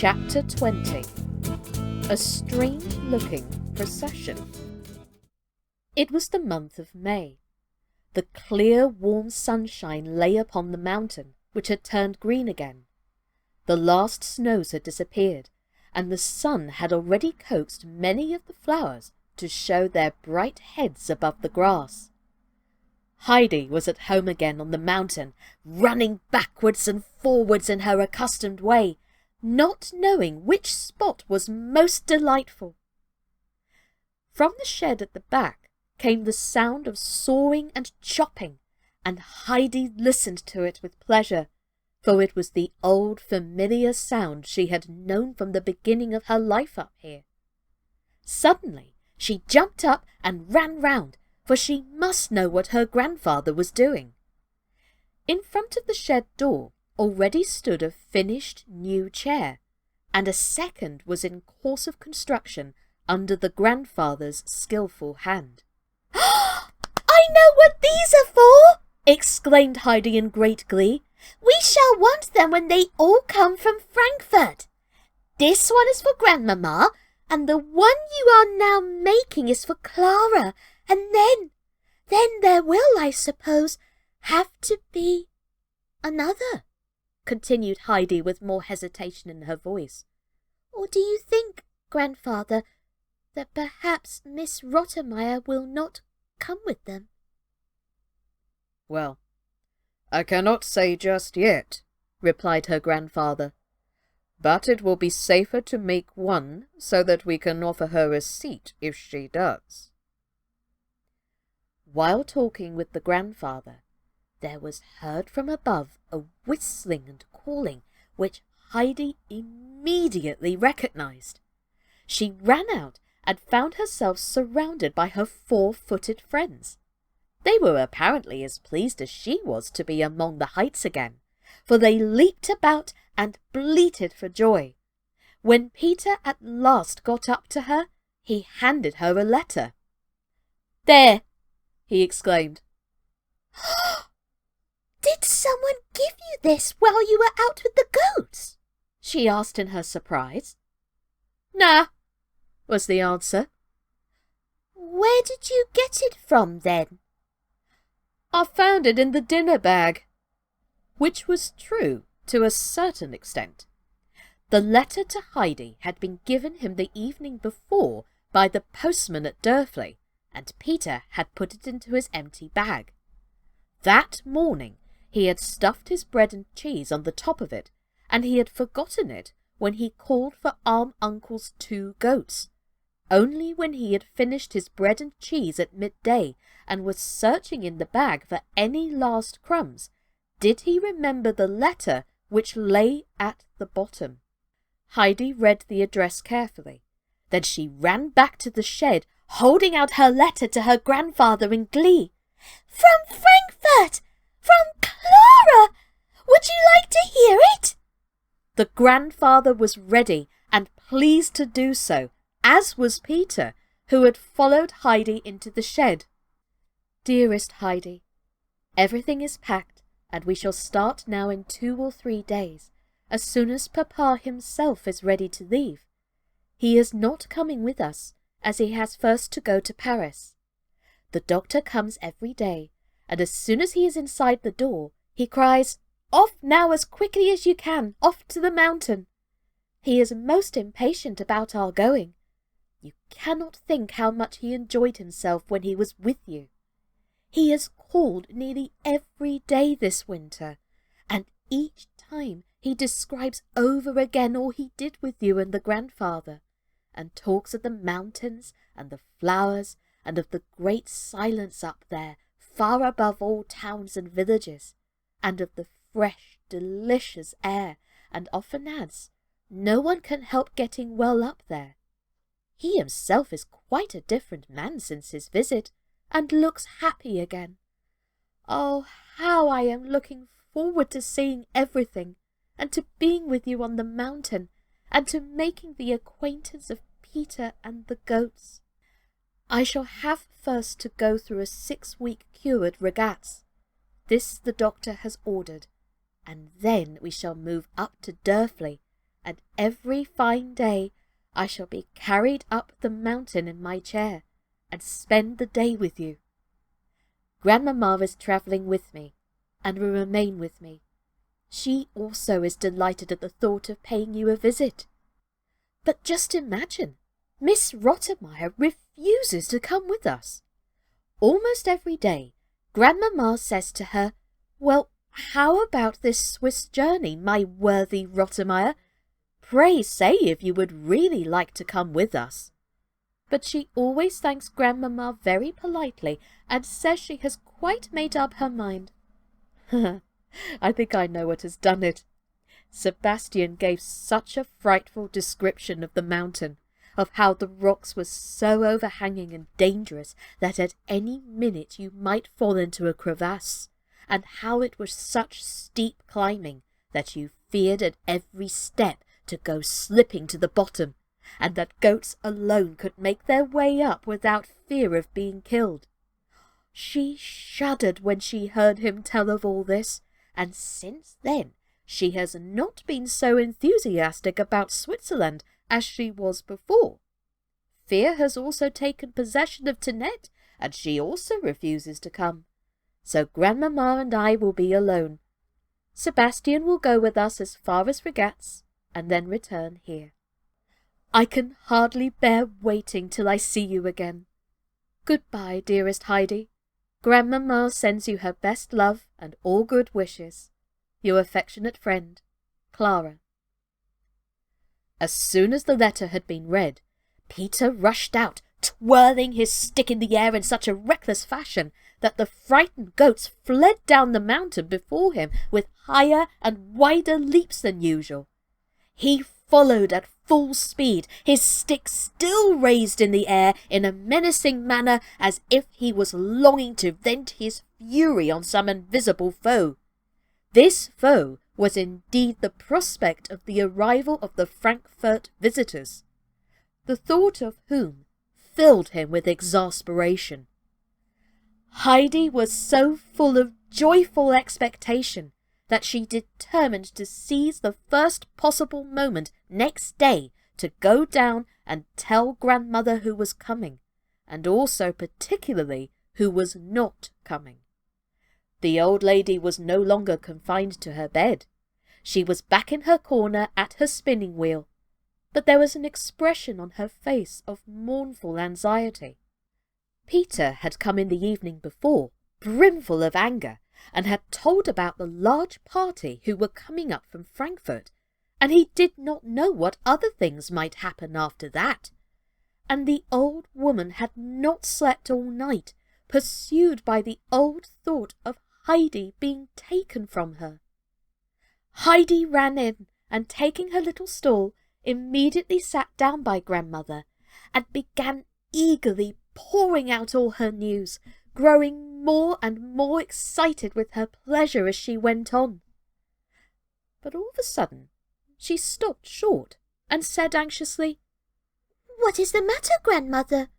Chapter 20. A Strange-Looking Procession. It was the month of May. The clear, warm sunshine lay upon the mountain, which had turned green again. The last snows had disappeared, and the sun had already coaxed many of the flowers to show their bright heads above the grass. Heidi was at home again on the mountain, running backwards and forwards in her accustomed way, not knowing which spot was most delightful. From the shed at the back came the sound of sawing and chopping, and Heidi listened to it with pleasure, for it was the old familiar sound she had known from the beginning of her life up here. Suddenly she jumped up and ran round, for she must know what her grandfather was doing. In front of the shed door already stood a finished new chair, and a second was in course of construction under the grandfather's skilful hand. "I know what these are for!" exclaimed Heidi in great glee. "We shall want them when they all come from Frankfurt. This one is for grandmamma, and the one you are now making is for Clara, and then there will, I suppose, have to be another," continued Heidi with more hesitation in her voice. "Or do you think, grandfather, that perhaps Miss Rottermeier will not come with them?" "Well, I cannot say just yet," replied her grandfather, "but it will be safer to make one so that we can offer her a seat if she does." While talking with the grandfather, there was heard from above a whistling and calling which Heidi immediately recognized. She ran out and found herself surrounded by her 4-footed friends. They were apparently as pleased as she was to be among the heights again, for they leaped about and bleated for joy. When Peter at last got up to her, he handed her a letter. "There!" he exclaimed. "Did someone give you this while you were out with the goats?" she asked in her surprise. "Nah," was the answer. "Where did you get it from, then?" "I found it in the dinner bag," which was true to a certain extent. The letter to Heidi had been given him the evening before by the postman at Durfley, and Peter had put it into his empty bag. That morning he had stuffed his bread and cheese on the top of it, and he had forgotten it when he called for Arm Uncle's 2 goats. Only when he had finished his bread and cheese at midday and was searching in the bag for any last crumbs did he remember the letter which lay at the bottom. Heidi read the address carefully. Then she ran back to the shed, holding out her letter to her grandfather in glee. "From Frankfurt! From Clara! Would you like to hear it?" The grandfather was ready and pleased to do so, as was Peter, who had followed Heidi into the shed. "Dearest Heidi, everything is packed, and we shall start now in 2 or 3 days, as soon as Papa himself is ready to leave. He is not coming with us, as he has first to go to Paris. The doctor comes every day, and as soon as he is inside the door, he cries, 'Off now as quickly as you can, off to the mountain.' He is most impatient about our going. You cannot think how much he enjoyed himself when he was with you. He has called nearly every day this winter, and each time he describes over again all he did with you and the grandfather, and talks of the mountains and the flowers and of the great silence up there, far above all towns and villages, and of the fresh, delicious air, and often adds, 'No one can help getting well up there.' He himself is quite a different man since his visit, and looks happy again. Oh, how I am looking forward to seeing everything, and to being with you on the mountain, and to making the acquaintance of Peter and the goats. I shall have first to go through a 6-week cure at Regatz. This the doctor has ordered, and then we shall move up to Durfley, and every fine day I shall be carried up the mountain in my chair, and spend the day with you. Grandmamma is travelling with me, and will remain with me. She also is delighted at the thought of paying you a visit. But just imagine, Miss Rottenmeier refuses to come with us. Almost every day, Grandmamma says to her, "Well, how about this Swiss journey, my worthy Rottenmeier? Pray say if you would really like to come with us." But she always thanks Grandmamma very politely and says she has quite made up her mind. I think I know what has done it. Sebastian gave such a frightful description of the mountain, of how the rocks were so overhanging and dangerous that at any minute you might fall into a crevasse, and how it was such steep climbing that you feared at every step to go slipping to the bottom, and that goats alone could make their way up without fear of being killed. She shuddered when she heard him tell of all this, and since then she has not been so enthusiastic about Switzerland as she was before. Fear has also taken possession of Tinette, and she also refuses to come. So Grandmamma and I will be alone. Sebastian will go with us as far as Regatz, and then return here. I can hardly bear waiting till I see you again. Goodbye, dearest Heidi. Grandmamma sends you her best love and all good wishes. Your affectionate friend, Clara. As soon as the letter had been read, Peter rushed out, twirling his stick in the air in such a reckless fashion that the frightened goats fled down the mountain before him with higher and wider leaps than usual. He followed at full speed, his stick still raised in the air in a menacing manner as if he was longing to vent his fury on some invisible foe. This foe was indeed the prospect of the arrival of the Frankfurt visitors, the thought of whom filled him with exasperation. Heidi was so full of joyful expectation that she determined to seize the first possible moment next day to go down and tell grandmother who was coming, and also particularly who was not coming. The old lady was no longer confined to her bed. She was back in her corner at her spinning wheel, but there was an expression on her face of mournful anxiety. Peter had come in the evening before, brimful of anger, and had told about the large party who were coming up from Frankfurt, and he did not know what other things might happen after that. And the old woman had not slept all night, pursued by the old thought of Heidi being taken from her. Heidi ran in, and taking her little stool, immediately sat down by grandmother, and began eagerly pouring out all her news, growing more and more excited with her pleasure as she went on. But all of a sudden she stopped short and said anxiously, "What is the matter, grandmother?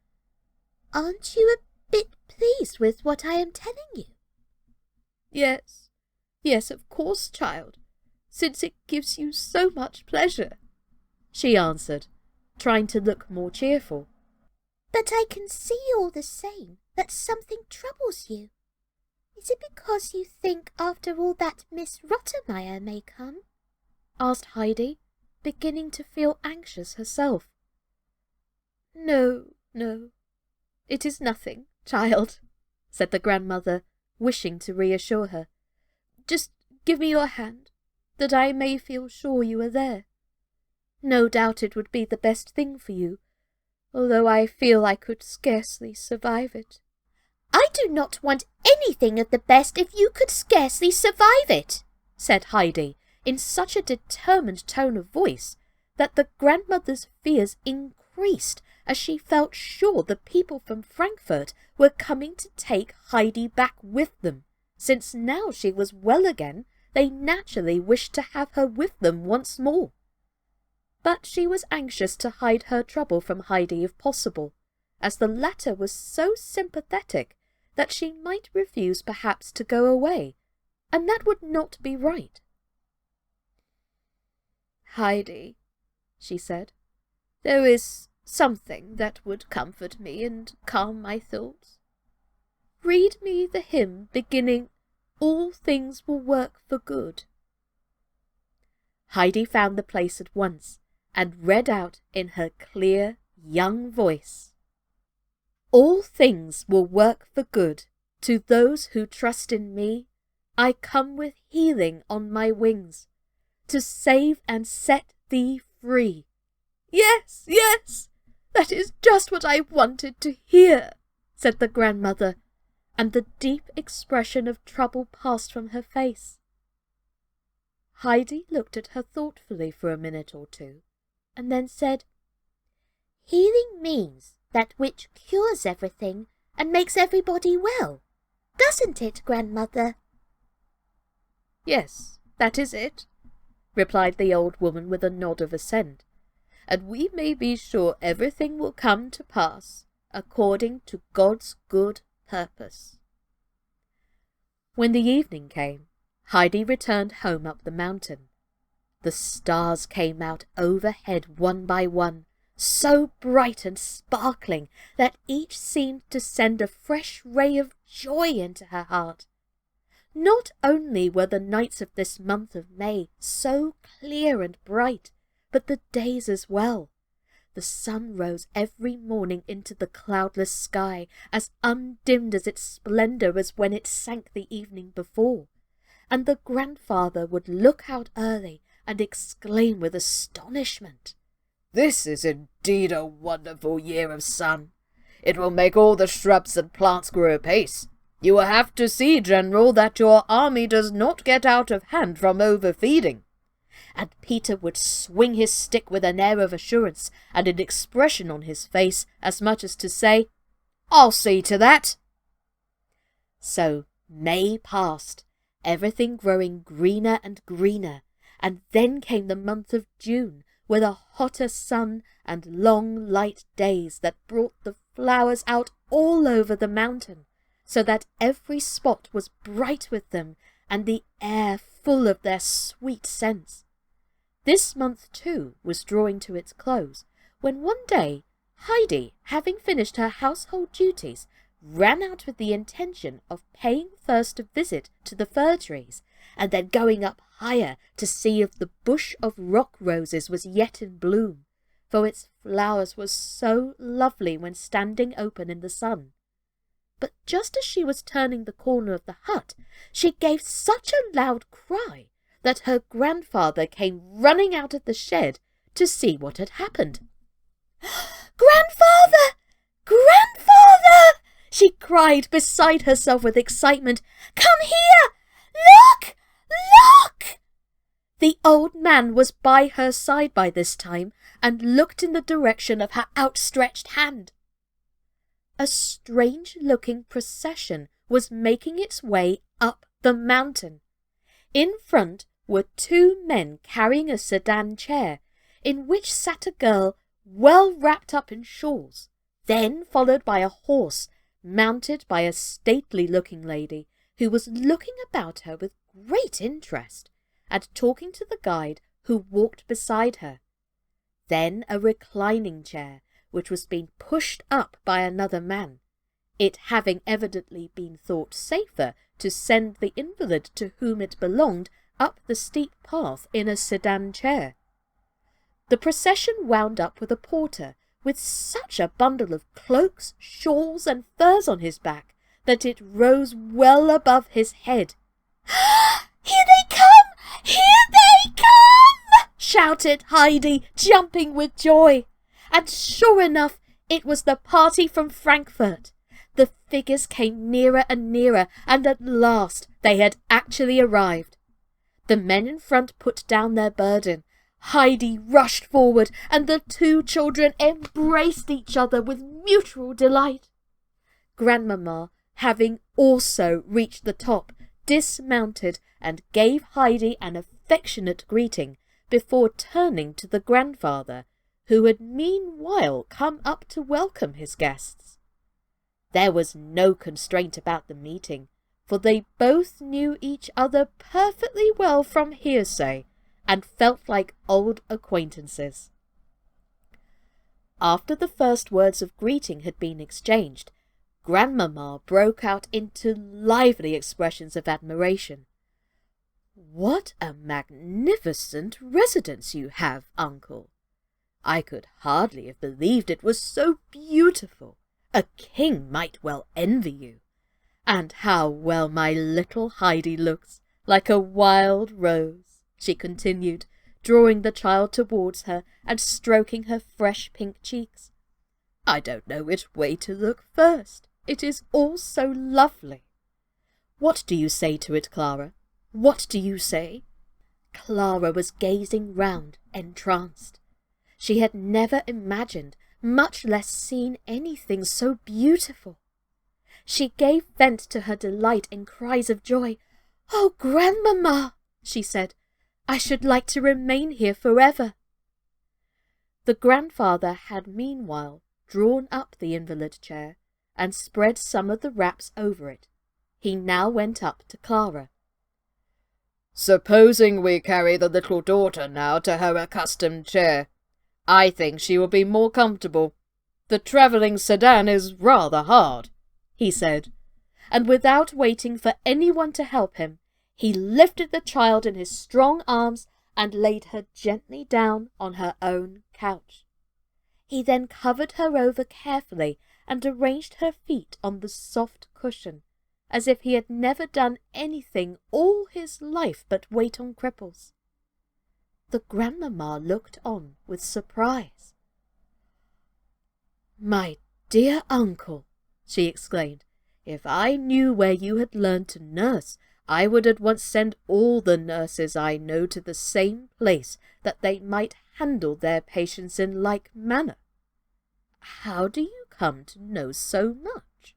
Aren't you a bit pleased with what I am telling you?" Yes, of course, child, since it gives you so much pleasure," she answered, trying to look more cheerful. "But I can see all the same that something troubles you. Is it because you think after all that Miss Rottenmeier may come?" asked Heidi, beginning to feel anxious herself. No, it is nothing, child," said the grandmother, wishing to reassure her. "Just give me your hand, that I may feel sure you are there. No doubt it would be the best thing for you, although I feel I could scarcely survive it." "I do not want anything of the best if you could scarcely survive it," said Heidi, in such a determined tone of voice that the grandmother's fears increased as she felt sure the people from Frankfurt were coming to take Heidi back with them, since now she was well again they naturally wished to have her with them once more. But she was anxious to hide her trouble from Heidi if possible, as the latter was so sympathetic that she might refuse perhaps to go away, and that would not be right. Heidi, she said, there is something that would comfort me and calm my thoughts. Read me the hymn beginning, All things will work for good. Heidi found the place at once and read out in her clear, young voice. All things will work for good to those who trust in me. I come with healing on my wings to save and set thee free. Yes, yes, that is just what I wanted to hear, said the grandmother, and the deep expression of trouble passed from her face. Heidi looked at her thoughtfully for a minute or two, and then said, Healing means that which cures everything and makes everybody well, doesn't it, grandmother? Yes, that is it, replied the old woman with a nod of assent, and we may be sure everything will come to pass according to God's good purpose. When the evening came, Heidi returned home up the mountain. The stars came out overhead one by one, so bright and sparkling that each seemed to send a fresh ray of joy into her heart. Not only were the nights of this month of May so clear and bright, but the days as well. The sun rose every morning into the cloudless sky, as undimmed as its splendour as when it sank the evening before, and the grandfather would look out early and exclaim with astonishment, This is indeed a wonderful year of sun. It will make all the shrubs and plants grow apace. You will have to see, General, that your army does not get out of hand from overfeeding. And Peter would swing his stick with an air of assurance and an expression on his face as much as to say, I'll see to that. So May passed, everything growing greener and greener, and then came the month of June, with a hotter sun and long light days that brought the flowers out all over the mountain, so that every spot was bright with them, and the air full of their sweet scents. This month, too, was drawing to its close, when one day Heidi, having finished her household duties, ran out with the intention of paying first a visit to the fir trees, and then going up higher to see if the bush of rock roses was yet in bloom, for its flowers were so lovely when standing open in the sun. But just as she was turning the corner of the hut, she gave such a loud cry that her grandfather came running out of the shed to see what had happened. Grandfather! Grandfather! She cried, beside herself with excitement. Come here! Look! Look! The old man was by her side by this time and looked in the direction of her outstretched hand. A strange-looking procession was making its way up the mountain. In front were two men carrying a sedan chair, in which sat a girl well wrapped up in shawls, then followed by a horse mounted by a stately-looking lady who was looking about her with great interest and talking to the guide who walked beside her. Then a reclining chair, which was being pushed up by another man, it having evidently been thought safer to send the invalid to whom it belonged up the steep path in a sedan chair. The procession wound up with a porter with such a bundle of cloaks, shawls, and furs on his back that it rose well above his head. Here they come! Here they come! Shouted Heidi, jumping with joy. And sure enough, it was the party from Frankfurt. The figures came nearer and nearer, and at last they had actually arrived. The men in front put down their burden. Heidi rushed forward, and the two children embraced each other with mutual delight. Grandmamma, having also reached the top, dismounted and gave Heidi an affectionate greeting before turning to the grandfather, who had meanwhile come up to welcome his guests. There was no constraint about the meeting, for they both knew each other perfectly well from hearsay, and felt like old acquaintances. After the first words of greeting had been exchanged, grandmamma broke out into lively expressions of admiration. "What a magnificent residence you have, uncle! I could hardly have believed it was so beautiful. A king might well envy you. And how well my little Heidi looks, like a wild rose," she continued, drawing the child towards her and stroking her fresh pink cheeks. "I don't know which way to look first. It is all so lovely. What do you say to it, Clara? What do you say?" Clara was gazing round, entranced. She had never imagined, much less seen, anything so beautiful. She gave vent to her delight in cries of joy. "Oh, grandmamma," she said, "I should like to remain here forever." The grandfather had meanwhile drawn up the invalid chair and spread some of the wraps over it. He now went up to Clara. "Supposing we carry the little daughter now to her accustomed chair. I think she will be more comfortable. The travelling sedan is rather hard," he said, and without waiting for anyone to help him, he lifted the child in his strong arms and laid her gently down on her own couch. He then covered her over carefully and arranged her feet on the soft cushion, as if he had never done anything all his life but wait on cripples. The grandmamma looked on with surprise. "My dear uncle," she exclaimed, "if I knew where you had learned to nurse, I would at once send all the nurses I know to the same place, that they might handle their patients in like manner. How do you come to know so much?"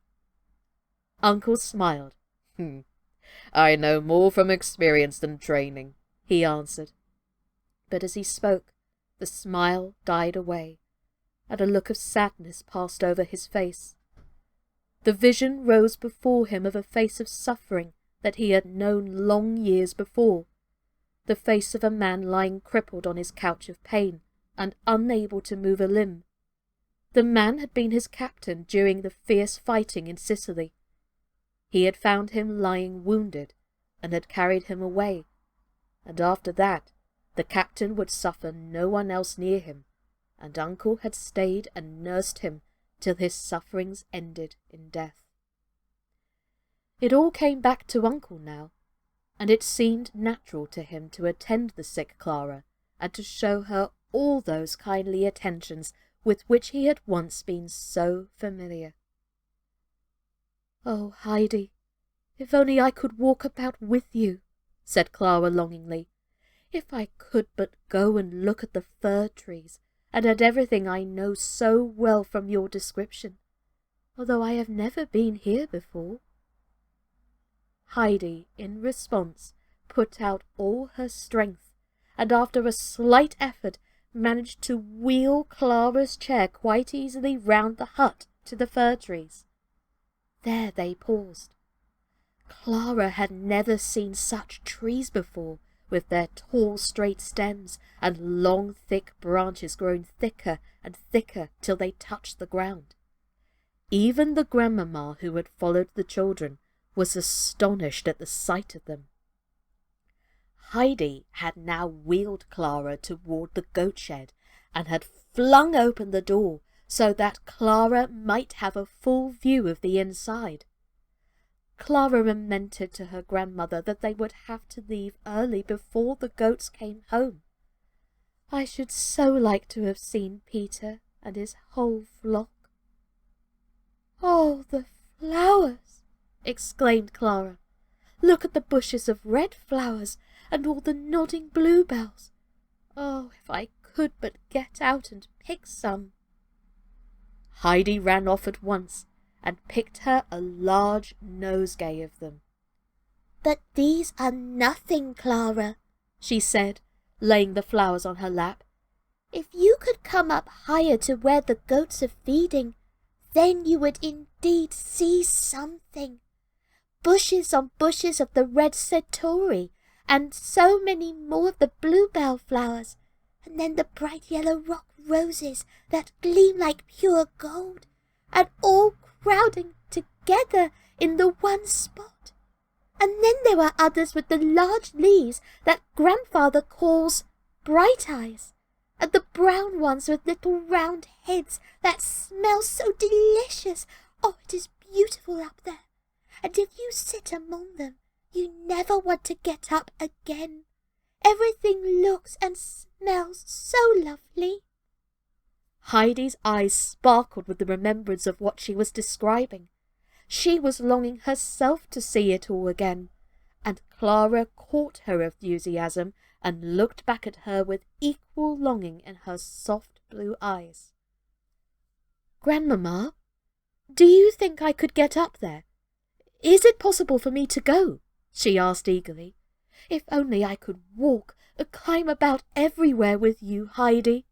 Uncle smiled. "I know more from experience than training," he answered. But as he spoke, the smile died away, and a look of sadness passed over his face. The vision rose before him of a face of suffering that he had known long years before, the face of a man lying crippled on his couch of pain and unable to move a limb. The man had been his captain during the fierce fighting in Sicily. He had found him lying wounded and had carried him away, and after that the captain would suffer no one else near him, and uncle had stayed and nursed him till his sufferings ended in death. It all came back to uncle now, and it seemed natural to him to attend the sick Clara and to show her all those kindly attentions with which he had once been so familiar. "Oh, Heidi, if only I could walk about with you," said Clara longingly. "If I could but go and look at the fir trees, and at everything I know so well from your description, although I have never been here before." Heidi, in response, put out all her strength, and after a slight effort managed to wheel Clara's chair quite easily round the hut to the fir trees. There they paused. Clara had never seen such trees before, with their tall straight stems and long thick branches growing thicker and thicker till they touched the ground. Even the grandmamma who had followed the children was astonished at the sight of them. Heidi had now wheeled Clara toward the goat shed and had flung open the door so that Clara might have a full view of the inside. Clara lamented to her grandmother that they would have to leave early before the goats came home. "I should so like to have seen Peter and his whole flock." "Oh, the flowers!" exclaimed Clara. "Look at the bushes of red flowers and all the nodding bluebells. Oh, if I could but get out and pick some." Heidi ran off at once and picked her a large nosegay of them. "But these are nothing, Clara," she said, laying the flowers on her lap. "If you could come up higher to where the goats are feeding, then you would indeed see something. Bushes on bushes of the red satori, and so many more of the bluebell flowers, and then the bright yellow rock roses that gleam like pure gold, and all crowding together in the one spot. And then there were others with the large leaves that grandfather calls bright eyes, and the brown ones with little round heads that smell so delicious. Oh, it is beautiful up there, and if you sit among them, you never want to get up again. Everything looks and smells so lovely. Heidi's eyes sparkled with the remembrance of what she was describing. She was longing herself to see it all again, and Clara caught her enthusiasm and looked back at her with equal longing in her soft blue eyes. "Grandmamma, do you think I could get up there? Is it possible for me to go?" she asked eagerly. "If only I could walk and climb about everywhere with you, Heidi."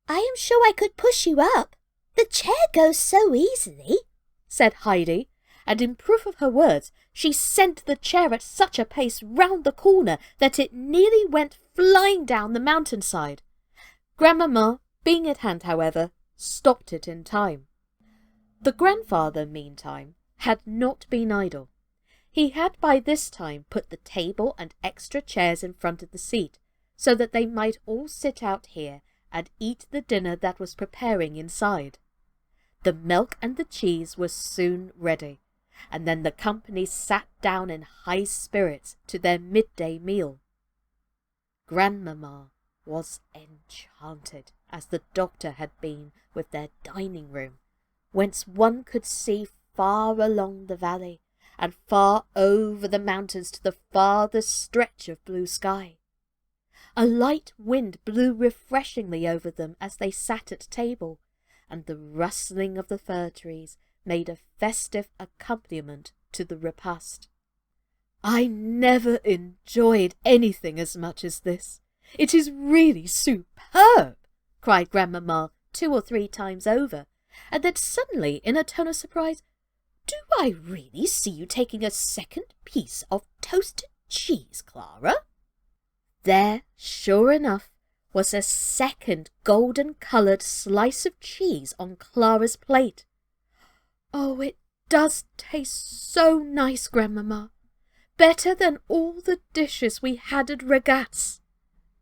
"I am sure I could push you up. The chair goes so easily," said Heidi, and in proof of her words she sent the chair at such a pace round the corner that it nearly went flying down the mountainside. Grandmamma, being at hand, however, stopped it in time. The grandfather, meantime, had not been idle. He had by this time put the table and extra chairs in front of the seat, so that they might all sit out here and eat the dinner that was preparing inside. The milk and the cheese were soon ready, and then the company sat down in high spirits to their midday meal. Grandmamma was enchanted, as the doctor had been, with their dining room, whence one could see far along the valley, and far over the mountains to the farthest stretch of blue sky. A light wind blew refreshingly over them as they sat at table, and the rustling of the fir trees made a festive accompaniment to the repast. "I never enjoyed anything as much as this. It is really superb!" cried Grandmamma 2 or 3 times over, and then suddenly, in a tone of surprise, "Do I really see you taking a second piece of toasted cheese, Clara?" There, sure enough, was a second golden-coloured slice of cheese on Clara's plate. "Oh, it does taste so nice, Grandmamma, better than all the dishes we had at Regat's,"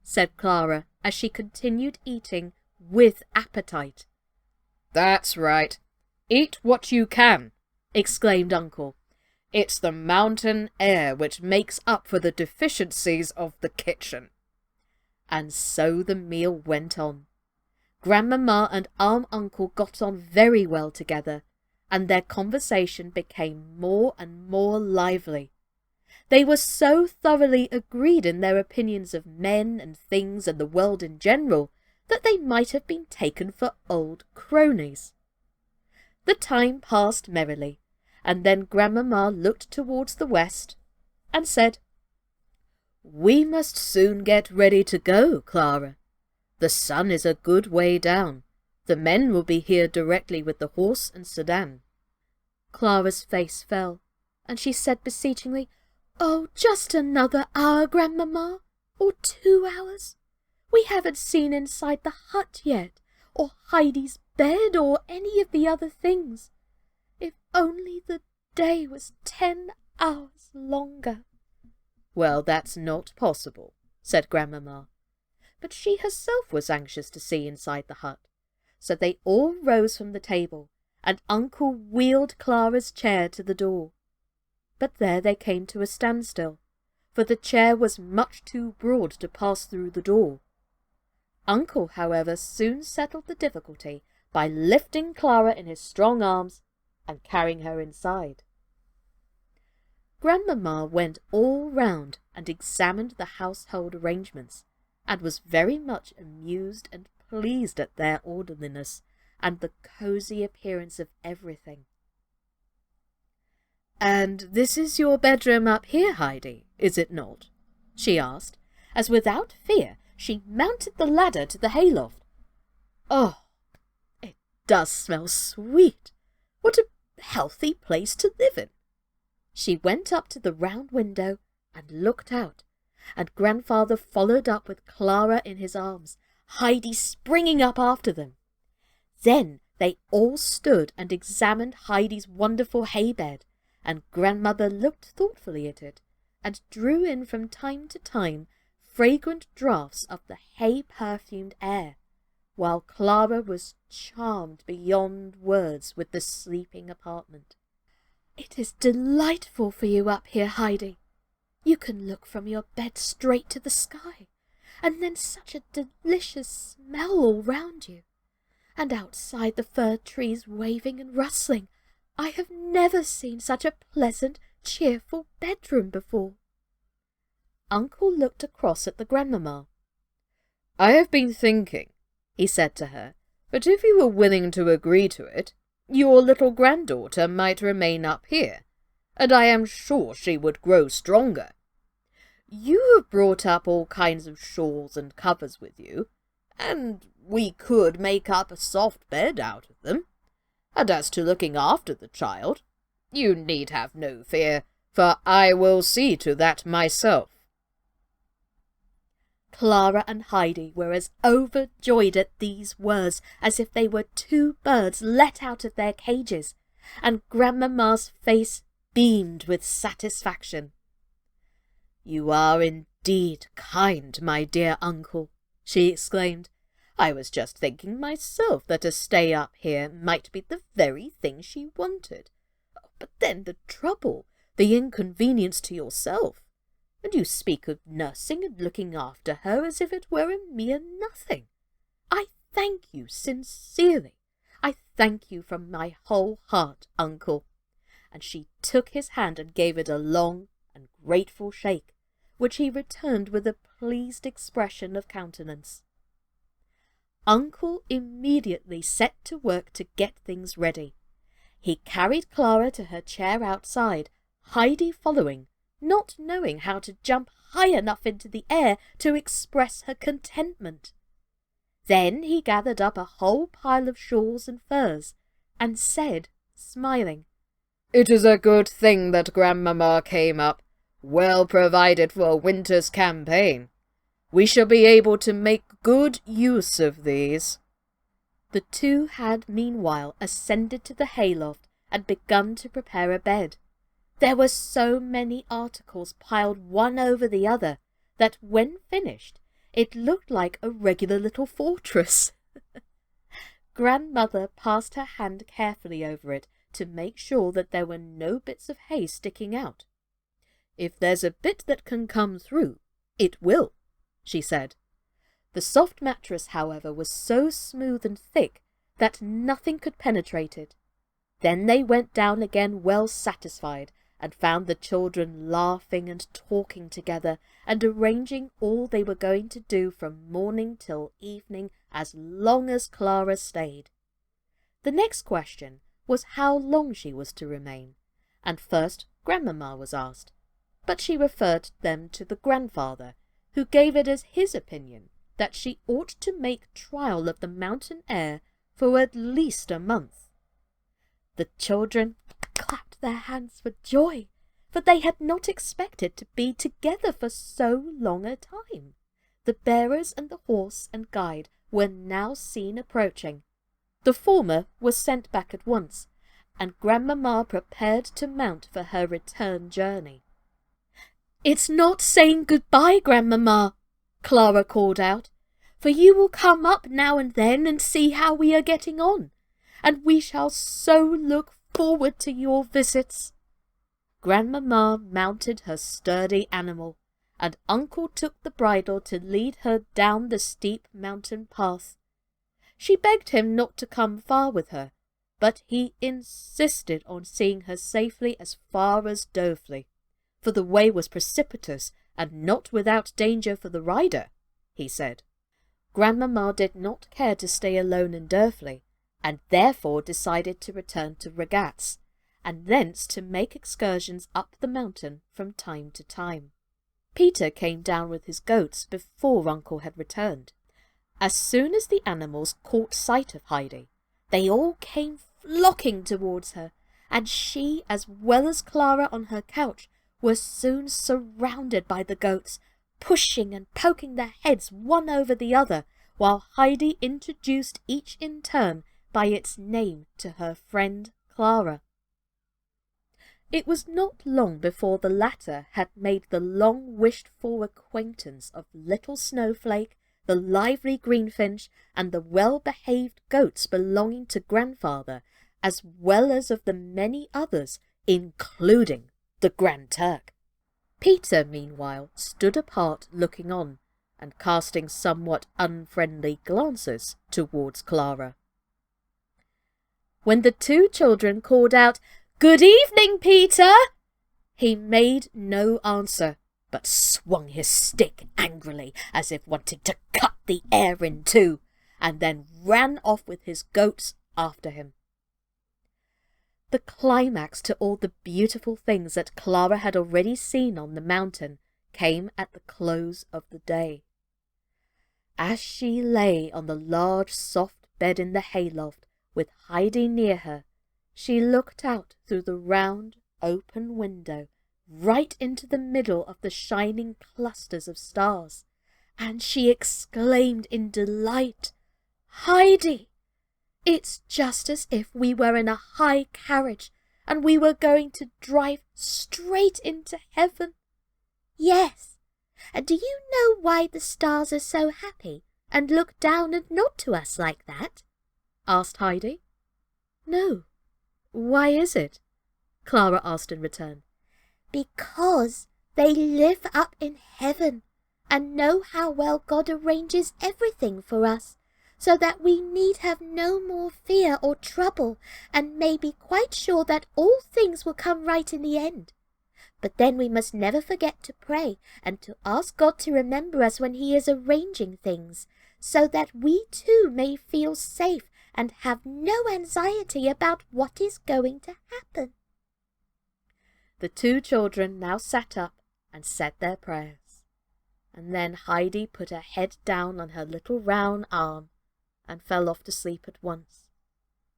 said Clara, as she continued eating with appetite. "That's right. Eat what you can," exclaimed Uncle. "It's the mountain air which makes up for the deficiencies of the kitchen." And so the meal went on. Grandmamma and Uncle got on very well together, and their conversation became more and more lively. They were so thoroughly agreed in their opinions of men and things and the world in general that they might have been taken for old cronies. The time passed merrily, and then Grandmamma looked towards the west and said, "We must soon get ready to go, Clara. The sun is a good way down. The men will be here directly with the horse and sedan." Clara's face fell, and she said beseechingly, "Oh, just another hour, Grandmamma, or 2 hours. We haven't seen inside the hut yet, or Heidi's bed, or any of the other things. If only the day was 10 hours longer." "Well, that's not possible," said Grandmamma. But she herself was anxious to see inside the hut, so they all rose from the table, and Uncle wheeled Clara's chair to the door. But there they came to a standstill, for the chair was much too broad to pass through the door. Uncle, however, soon settled the difficulty by lifting Clara in his strong arms and carrying her inside. Grandmamma went all round and examined the household arrangements, and was very much amused and pleased at their orderliness and the cosy appearance of everything. "And this is your bedroom up here, Heidi, is it not?" she asked, as without fear she mounted the ladder to the hayloft. "Oh, it does smell sweet! What a healthy place to live in!" She went up to the round window and looked out, and Grandfather followed up with Clara in his arms, Heidi springing up after them. Then they all stood and examined Heidi's wonderful hay bed, and Grandmother looked thoughtfully at it, and drew in from time to time fragrant draughts of the hay-perfumed air, while Clara was charmed beyond words with the sleeping apartment. "It is delightful for you up here, Heidi. You can look from your bed straight to the sky, and then such a delicious smell all round you. And outside the fir trees waving and rustling, I have never seen such a pleasant, cheerful bedroom before." Uncle looked across at the grandmamma. "I have been thinking," he said to her, "that if you were willing to agree to it, your little granddaughter might remain up here, and I am sure she would grow stronger. You have brought up all kinds of shawls and covers with you, and we could make up a soft bed out of them. And as to looking after the child, you need have no fear, for I will see to that myself." Clara and Heidi were as overjoyed at these words as if they were two birds let out of their cages, and Grandmamma's face beamed with satisfaction. "You are indeed kind, my dear uncle," she exclaimed. "I was just thinking myself that a stay up here might be the very thing she wanted. But then the trouble, the inconvenience to yourself. And you speak of nursing and looking after her as if it were a mere nothing. I thank you sincerely. I thank you from my whole heart, uncle." And she took his hand and gave it a long and grateful shake, which he returned with a pleased expression of countenance. Uncle immediately set to work to get things ready. He carried Clara to her chair outside, Heidi following, not knowing how to jump high enough into the air to express her contentment. Then he gathered up a whole pile of shawls and furs, and said, smiling, "It is a good thing that Grandmamma came up, well provided for a winter's campaign. We shall be able to make good use of these." The two had meanwhile ascended to the hayloft and begun to prepare a bed. There were so many articles piled one over the other that when finished it looked like a regular little fortress. Grandmother passed her hand carefully over it to make sure that there were no bits of hay sticking out. "If there's a bit that can come through, it will," she said. The soft mattress, however, was so smooth and thick that nothing could penetrate it. Then they went down again well satisfied, and found the children laughing and talking together, and arranging all they were going to do from morning till evening as long as Clara stayed. The next question was how long she was to remain, and first Grandmamma was asked, but she referred them to the grandfather, who gave it as his opinion that she ought to make trial of the mountain air for at least a month. The children clapped their hands for joy, for they had not expected to be together for so long a time. The bearers and the horse and guide were now seen approaching. The former was sent back at once, and Grandmamma prepared to mount for her return journey. "It's not saying good-bye, Grandmamma," Clara called out, "for you will come up now and then and see how we are getting on, and we shall so look forward to your visits." Grandmamma mounted her sturdy animal, and Uncle took the bridle to lead her down the steep mountain path. She begged him not to come far with her, but he insisted on seeing her safely as far as Dovely, for the way was precipitous and not without danger for the rider, he said. Grandmamma did not care to stay alone in Dovely, and therefore decided to return to Ragaz, and thence to make excursions up the mountain from time to time. Peter came down with his goats before Uncle had returned. As soon as the animals caught sight of Heidi, they all came flocking towards her, and she, as well as Clara on her couch, were soon surrounded by the goats, pushing and poking their heads one over the other, while Heidi introduced each in turn by its name to her friend Clara. It was not long before the latter had made the long-wished-for acquaintance of Little Snowflake, the lively greenfinch, and the well-behaved goats belonging to Grandfather, as well as of the many others, including the Grand Turk. Peter, meanwhile, stood apart looking on, and casting somewhat unfriendly glances towards Clara. When the two children called out, "Good evening, Peter!" he made no answer, but swung his stick angrily as if wanting to cut the air in two, and then ran off with his goats after him. The climax to all the beautiful things that Clara had already seen on the mountain came at the close of the day. As she lay on the large soft bed in the hayloft, with Heidi near her, she looked out through the round, open window right into the middle of the shining clusters of stars, and she exclaimed in delight, "Heidi, it's just as if we were in a high carriage and we were going to drive straight into heaven." "Yes, and do you know why the stars are so happy and look down and nod to us like that?" asked Heidi. "No. Why is it?" Clara asked in return. "Because they live up in heaven and know how well God arranges everything for us, so that we need have no more fear or trouble, and may be quite sure that all things will come right in the end. But then we must never forget to pray and to ask God to remember us when He is arranging things, so that we too may feel safe and have no anxiety about what is going to happen." The two children now sat up and said their prayers, and then Heidi put her head down on her little round arm and fell off to sleep at once.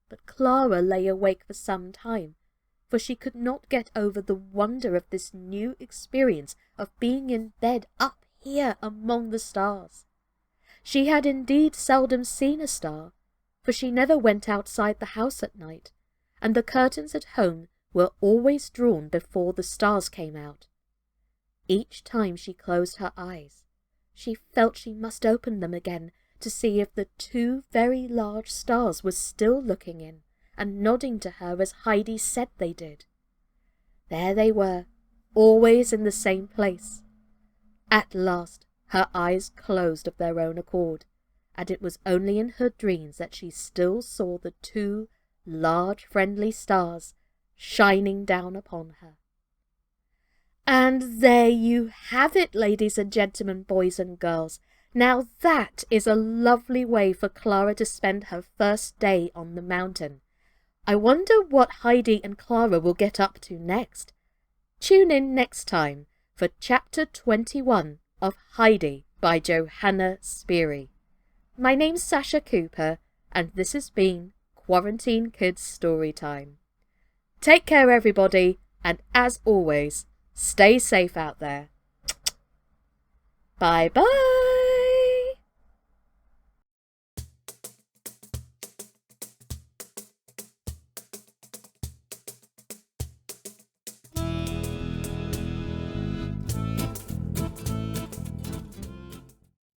But Clara lay awake for some time, for she could not get over the wonder of this new experience of being in bed up here among the stars. She had indeed seldom seen a star, for she never went outside the house at night, and the curtains at home were always drawn before the stars came out. Each time she closed her eyes, she felt she must open them again to see if the two very large stars were still looking in and nodding to her as Heidi said they did. There they were, always in the same place. At last her eyes closed of their own accord, and it was only in her dreams that she still saw the two large friendly stars shining down upon her. And there you have it, ladies and gentlemen, boys and girls. Now that is a lovely way for Clara to spend her first day on the mountain. I wonder what Heidi and Clara will get up to next. Tune in next time for Chapter 21 of Heidi by Johanna Spyri. My name's Sascha Cooper, and this has been Quarantine Kids Story Time. Take care, everybody, and as always, stay safe out there. Bye-bye.